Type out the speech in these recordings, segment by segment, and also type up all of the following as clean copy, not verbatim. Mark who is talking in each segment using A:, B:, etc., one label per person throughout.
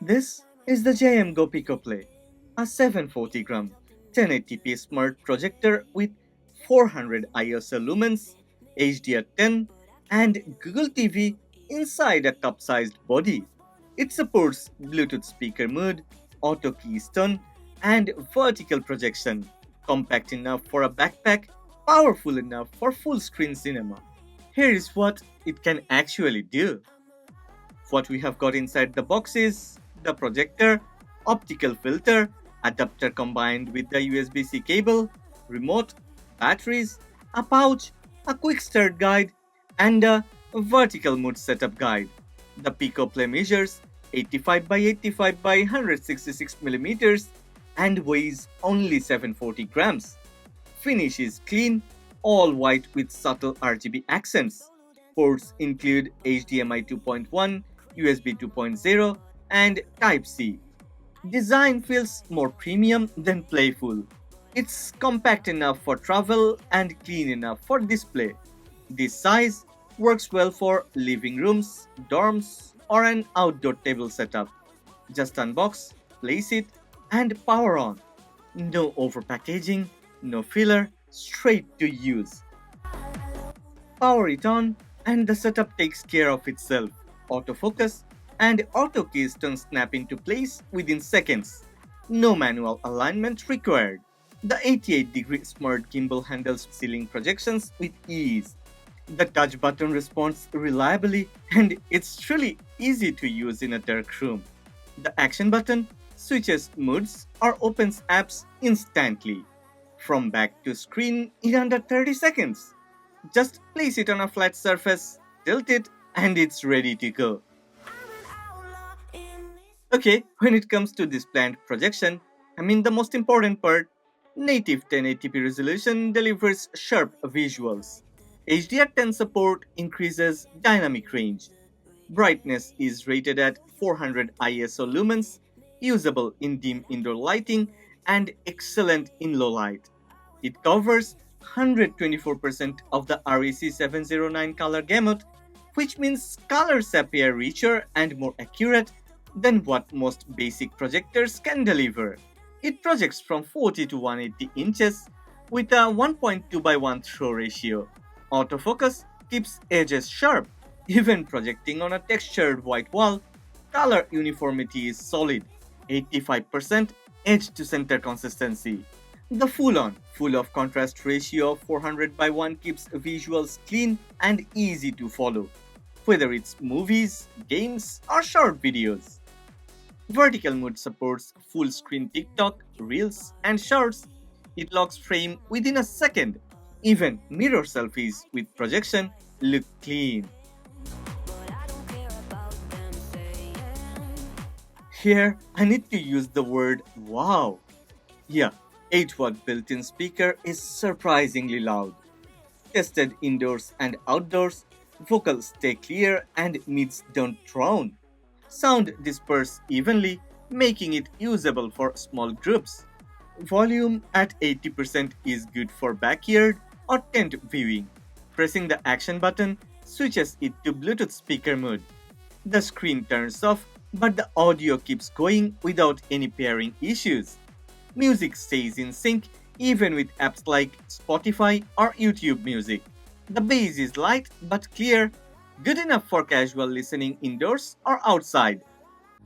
A: This is the JMGO PicoPlay, a 740-gram 1080p smart projector with 400 ISO lumens, HDR10, and Google TV inside a cup-sized body. It supports Bluetooth speaker mode, auto keystone, and vertical projection, compact enough for a backpack, powerful enough for full-screen cinema. Here is what it can actually do. What we have got inside the box is the projector, optical filter, adapter combined with the USB-C cable, remote, batteries, a pouch, a quick start guide, and a vertical mode setup guide. The PicoPlay measures 85 by 85 by 166 millimeters and weighs only 740 grams. Finish is clean, all white with subtle RGB accents. Ports include HDMI 2.1, USB 2.0, and Type-C. Design feels more premium than playful. It's compact enough for travel and clean enough for display. This size works well for living rooms, dorms, or an outdoor table setup. Just unbox, place it, and power on. No overpackaging, no filler, straight to use. Power it on, and the setup takes care of itself. Autofocus and auto keystone snap into place within seconds. No manual alignment required. The 88-degree smart gimbal handles ceiling projections with ease. The touch button responds reliably, and it's truly easy to use in a dark room. The action button switches moods or opens apps instantly. From back to screen in under 30 seconds. Just place it on a flat surface, tilt it, and it's ready to go. Okay, when it comes to this planned projection, the most important part, native 1080p resolution delivers sharp visuals. HDR10 support increases dynamic range. Brightness is rated at 400 ISO lumens, usable in dim indoor lighting, and excellent in low light. It covers 124% of the REC 709 color gamut, which means colors appear richer and more accurate than what most basic projectors can deliver. It projects from 40 to 180 inches with a 1.2 by 1 throw ratio. Autofocus keeps edges sharp. Even projecting on a textured white wall, color uniformity is solid, 85% edge to center consistency. The full-on, full of contrast ratio of 400 by 1 keeps visuals clean and easy to follow, whether it's movies, games, or short videos. Vertical mode supports full screen TikTok, Reels, and Shorts. It locks frame within a second. Even mirror selfies with projection look clean. Here, I need to use the word wow. Yeah, 8-watt built-in speaker is surprisingly loud. Tested indoors and outdoors, vocals stay clear and mids don't drown. Sound disperse evenly, making it usable for small groups. Volume at 80% is good for backyard or tent viewing. Pressing the action button switches it to Bluetooth speaker mode. The screen turns off, but the audio keeps going without any pairing issues. Music stays in sync even with apps like Spotify or YouTube Music. The bass is light but clear, good enough for casual listening indoors or outside.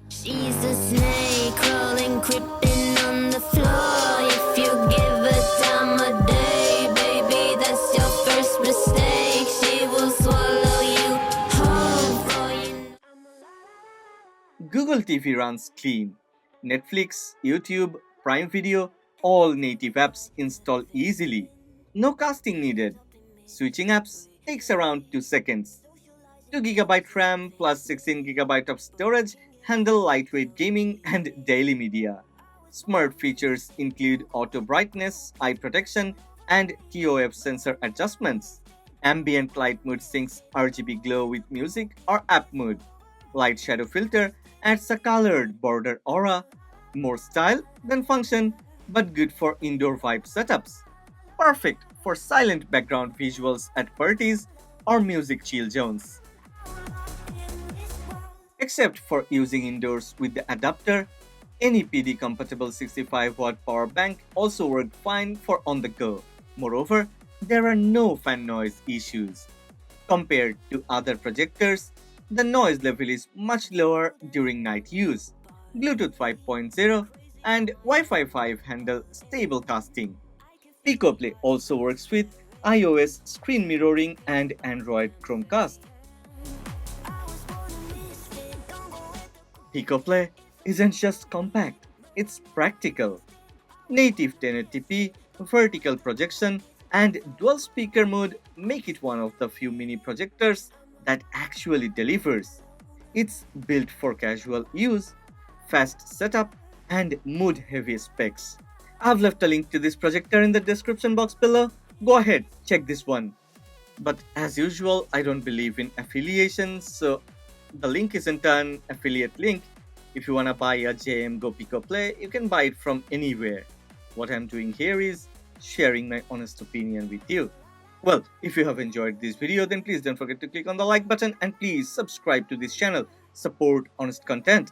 B: She's a snake crawling, creeping on the floor. If you give her time of day, baby, that's your first mistake. She will swallow you whole for you.
A: Google TV runs clean. Netflix, YouTube, Prime Video, all native apps install easily. No casting needed. Switching apps takes around 2 seconds. 2 GB RAM plus 16 GB of storage handle lightweight gaming and daily media. Smart features include auto brightness, eye protection, and TOF sensor adjustments. Ambient light mode syncs RGB glow with music or app mode. Light shadow filter adds a colored border aura. More style than function, but good for indoor vibe setups. Perfect for silent background visuals at parties or music chill zones. Except for using indoors with the adapter, any PD compatible 65-watt power bank also worked fine for on the go. Moreover, there are no fan noise issues. Compared to other projectors, the noise level is much lower during night use. Bluetooth 5.0 and Wi-Fi 5 handle stable casting. PicoPlay also works with iOS screen mirroring and Android Chromecast. PicoPlay isn't just compact, it's practical. Native 1080p, vertical projection, and dual speaker mode make it one of the few mini projectors that actually delivers. It's built for casual use, fast setup, and mood heavy specs. I've left a link to this projector in the description box below. Go ahead, check this one. But as usual, I don't believe in affiliations, so the link isn't an affiliate link. If you wanna buy a JMGO PicoPlay, you can buy it from anywhere. What I'm doing here is sharing my honest opinion with you. Well, if you have enjoyed this video, then please don't forget to click on the like button and please subscribe to this channel. Support honest content.